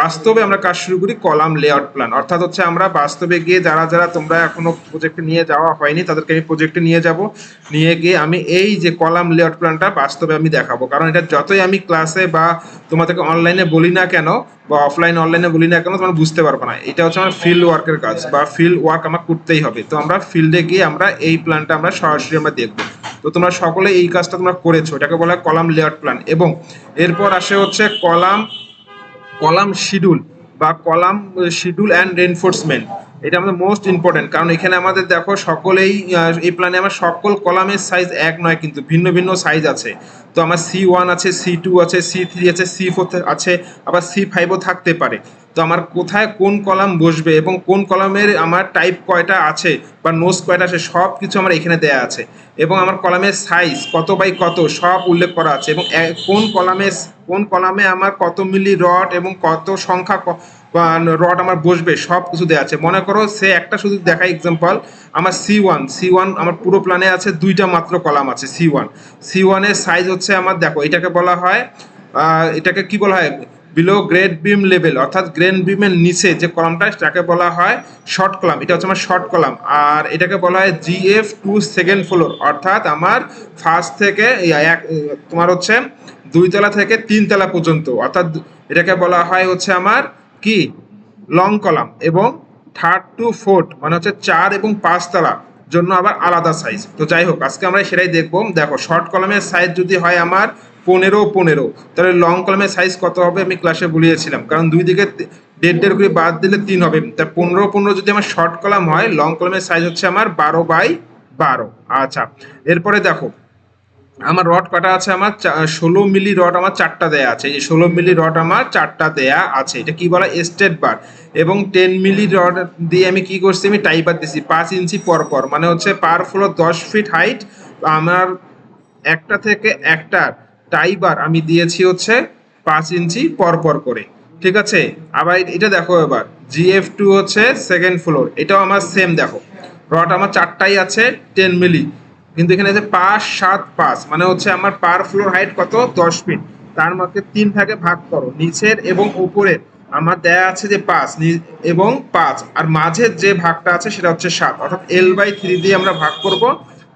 বাস্তবে আমরা কাজ শুরু করি কলাম লেআউট প্ল্যান, অর্থাৎ হচ্ছে আমরা বাস্তবে গিয়ে যারা যারা তোমরা এখনো প্রজেক্টে নিয়ে যাওয়া হয়নি তাদেরকে আমি প্রজেক্টে নিয়ে যাব, নিয়ে গিয়ে আমি এই যে কলাম লেআউট প্ল্যানটা বাস্তবে আমি দেখাবো। কারণ এটা যতই আমি ক্লাসে বা তোমাদেরকে অনলাইনে বলি না কেন বা অফলাইন অনলাইনে বলি না কেন তোমরা বুঝতে পারবে না। এটা হচ্ছে আমার ফিল্ড ওয়ার্কের কাজ বা ফিল্ড ওয়ার্ক আমার করতেই হবে। তো আমরা ফিল্ডে গিয়ে আমরা এই প্ল্যানটা আমরা সরাসরি আমরা দেখবো। তো তোমরা সকলে এই কাজটা তোমরা করেছো, এটাকে বলা হয় কলাম লেআউট প্ল্যান। এবং এরপর আসে হচ্ছে কলাম কলাম শিডিউল বা কলাম শিডিউল অ্যান্ড রেনফোর্সমেন্ট। এটা আমাদের মোস্ট ইম্পর্টেন্ট, কারণ এখানে আমাদের দেখো সকলেই এই প্ল্যানে আমার সকল কলামের সাইজ এক নয়, কিন্তু ভিন্ন ভিন্ন সাইজ আছে। তো আমার C1 আছে, C2 আছে, C3 আছে, C4 আছে, আবার C5ও থাকতে পারে। তো আমার কোথায় কোন কলাম বসবে এবং কোন কলামের আমার টাইপ কয়টা আছে বা নোজ কয়টা আছে সব কিছু আমার এখানে দেয়া আছে। এবং আমার কলামের সাইজ কত বাই কত সব উল্লেখ করা আছে। এবং কোন কলামে আমার কত মিলি রড এবং কত সংখ্যা রড আমার বসবে সব কিছু দেওয়া আছে। মনে করো সে একটা শুধু দেখা এক্সাম্পল, আমার C1 আমার পুরো প্ল্যানে আছে দুইটা মাত্র কলাম আছে। C1 এর সাইজ হচ্ছে আমার, দেখো এটাকে বলা হয় এটাকে কি বলা হয়, বিলো গ্রেড বিম লেভেল, অর্থাৎ গ্রেন বিমের নিচে যে কলামটা সেটাকে বলা হয় শর্ট কলাম। এটা হচ্ছে আমার শর্ট কলাম। আর এটাকে বলা হয় GF2 সেকেন্ড ফ্লোর, অর্থাৎ আমার ফার্স্ট থেকে তোমার হচ্ছে 2 তলা থেকে 3 তলা পর্যন্ত, অর্থাৎ এটাকে বলা হয় হচ্ছে আমার কি লং কলাম। এবং 3rd to 4th মানে হচ্ছে 4 এবং 5 তলা জন্য আবার আলাদা সাইজ। তো যাই হোক আজকে আমরা সেটাই দেখবো। দেখো শর্ট কলামের সাইজ যদি হয় আমার 15, তাহলে লং কলামের সাইজ কত হবে আমি ক্লাসে বলিয়েছিলাম, কারণ দুই দিকে 1.5 করে বাদ দিলে 3 হবে। তা 15 যদি আমার শর্ট কলাম হয়, লং কলামের সাইজ হচ্ছে আমার 12 বাই 12। আচ্ছা, এরপরে দেখো আমার রড কটা আছে, আমার 16 মিলি রড আমার 4টা দেয়া আছে। এই 16 মিলি রড আমার 4টা দেয়া আছে। এটা কি বলা স্টেট বার। এবং 10 মিলি রড দিয়ে আমি কি করছি, আমি টাইবার দিছি 5 ইঞ্চি পর পর, মানে হচ্ছে পার ফ্লোর 10 ফিট হাইট। আমার একটা থেকে একটা টাইবার আমি দিয়েছি হচ্ছে 5 ইঞ্চি পর পর করে। ঠিক আছে, আবার এটা দেখো এবার GF2 হচ্ছে সেকেন্ড ফ্লোর, এটাও আমার সেম। দেখো রড আমার 4টাই আছে 10 মিলি, কিন্তু এখানে আছে 5, 7, 5, মানে হচ্ছে আমার পার ফ্লোর হাইট কত 10 ফিট। তার মধ্যে 3 ভাগে ভাগ করো, নিচের এবং উপরের আমার দেয়া আছে যে 5 এবং 5, আর মাঝের যে ভাগটা আছে সেটা হচ্ছে 7, অর্থাৎ L/3 দিয়ে আমরা ভাগ করব,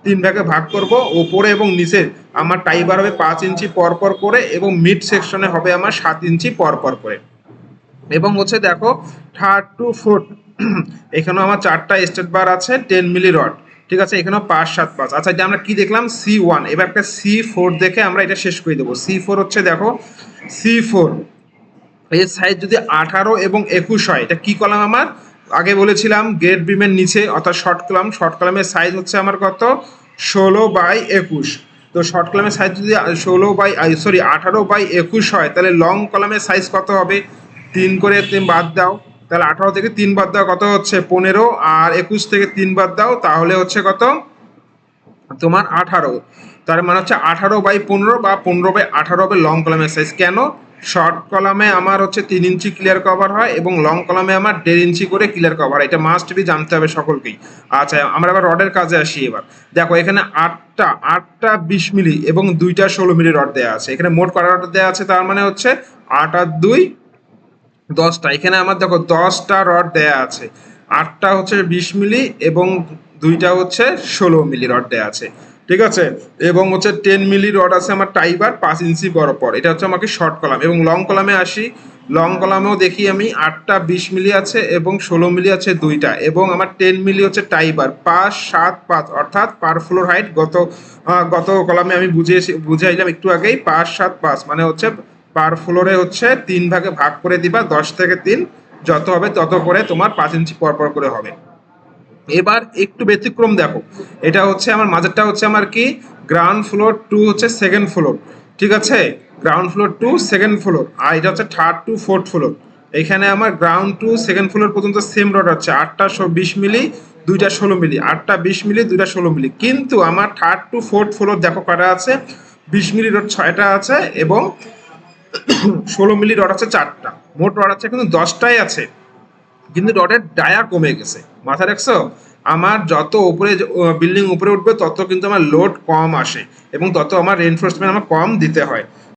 3 ভাগে ভাগ করব। ওপরে এবং নিচে আমার টাইবার হবে 5 ইঞ্চি পর পর করে, এবং মিড সেকশনে হবে আমার 7 ইঞ্চি পর পর করে। এবং হচ্ছে দেখো 3rd to 4th এখানেও আমার 4টা স্টেট বার আছে 10 মিলি রড। ঠিক আছে, এখানেও 5, 7, 5। আচ্ছা, এটা আমরা কি দেখলাম C1, এবার একটা C4 দেখে আমরা এটা শেষ করে দেবো। C4 হচ্ছে দেখো C4 এর সাইজ যদি 18 এবং 21 হয়, এটা কি কলাম আমার আগে বলেছিলাম গ্রেড বিমের নিচে, অর্থাৎ শর্ট কলামের সাইজ হচ্ছে আমার কত 16/21। তো শর্ট কলামের সাইজ যদি 18/21 হয়, তাহলে লং কলামের সাইজ কত হবে, 3 করে বাদ দাও, তাহলে 18 থেকে 3 বাদ দাও কত হচ্ছে 15, আর 21 থেকে 3 বাদ দাও তাহলে হচ্ছে কত তোমার 18। তার মানে হচ্ছে 18/15 বা 15/18 হবে লং কলামের সাইজ। কেন, শর্ট কলামে আমার হচ্ছে 3 ইঞ্চি ক্লিয়ার কভার হয় এবং লং কলামে আমার 1.5 ইঞ্চি করে ক্লিয়ার কভার, এটা মাস্ট বি জানতে হবে সকলকেই। আচ্ছা, আমরা এবার রডের কাজে আসি। এবার দেখো এখানে 8টা 20 মিলি এবং 2টা 16 মিলি রড দেওয়া আছে। এখানে মোট কটা রড দেওয়া আছে, তার মানে হচ্ছে 8 আর 2 10টা। এখানে আমার দেখো 10টা রড দেয়া আছে, 8টা হচ্ছে 20 মিলি এবং 2টা হচ্ছে 16 মিলি রড দেয়া আছে। ঠিক আছে, এবং হচ্ছে 10 মিলি রড আছে আমার টাইবার 5 ইঞ্চি বরাবর, এটা হচ্ছে আমাকে শর্ট কলাম। এবং লং কলামে আসি, লং কলামেও দেখি আমি 8টা 20 মিলি আছে এবং 16 মিলি আছে 2টা, এবং আমার 10 মিলি হচ্ছে টাইবার 5, 7, 5, অর্থাৎ পার ফ্লোর হাইট গত কলামে আমি বুঝাইলাম একটু আগেই 5, 7, 5, মানে হচ্ছে পার ফ্লোরে হচ্ছে 3 ভাগে ভাগ করে দিবা, 10 থেকে 3 যত হবে তত করে তোমার 5 ইঞ্চি পর পর করে হবে। এবার একটু ব্যতিক্রম দেখো, এটা হচ্ছে আমার মাঝেরটা হচ্ছে আমার কি গ্রাউন্ড ফ্লোর টু হচ্ছে সেকেন্ড ফ্লোর। ঠিক আছে, ground floor to second floor, আর এটা হচ্ছে 3rd to 4th ফ্লোর। এখানে আমার গ্রাউন্ড টু সেকেন্ড ফ্লোর পর্যন্ত সেম রড হচ্ছে 8টা 20 মিলি 2টা 16 মিলি, 8টা 20 মিলি 2টা 16 মিলি। কিন্তু আমার 3rd to 4th ফ্লোর দেখো কটা আছে, 20 মিলি রড 6টা আছে এবং 16 মিলি রড আছে 4টা। মোট রড আছে কিন্তু 10টাই আছে, কিন্তু রডের ডায়া কমে গেছে। মাথা রাখছো, আমার যত উপরে বিল্ডিং উপরে উঠবে তত কিন্তু আমার লোড কম আসে এবং তত আমার রেইনফোর্সমেন্ট আমার কম দিতে হয়।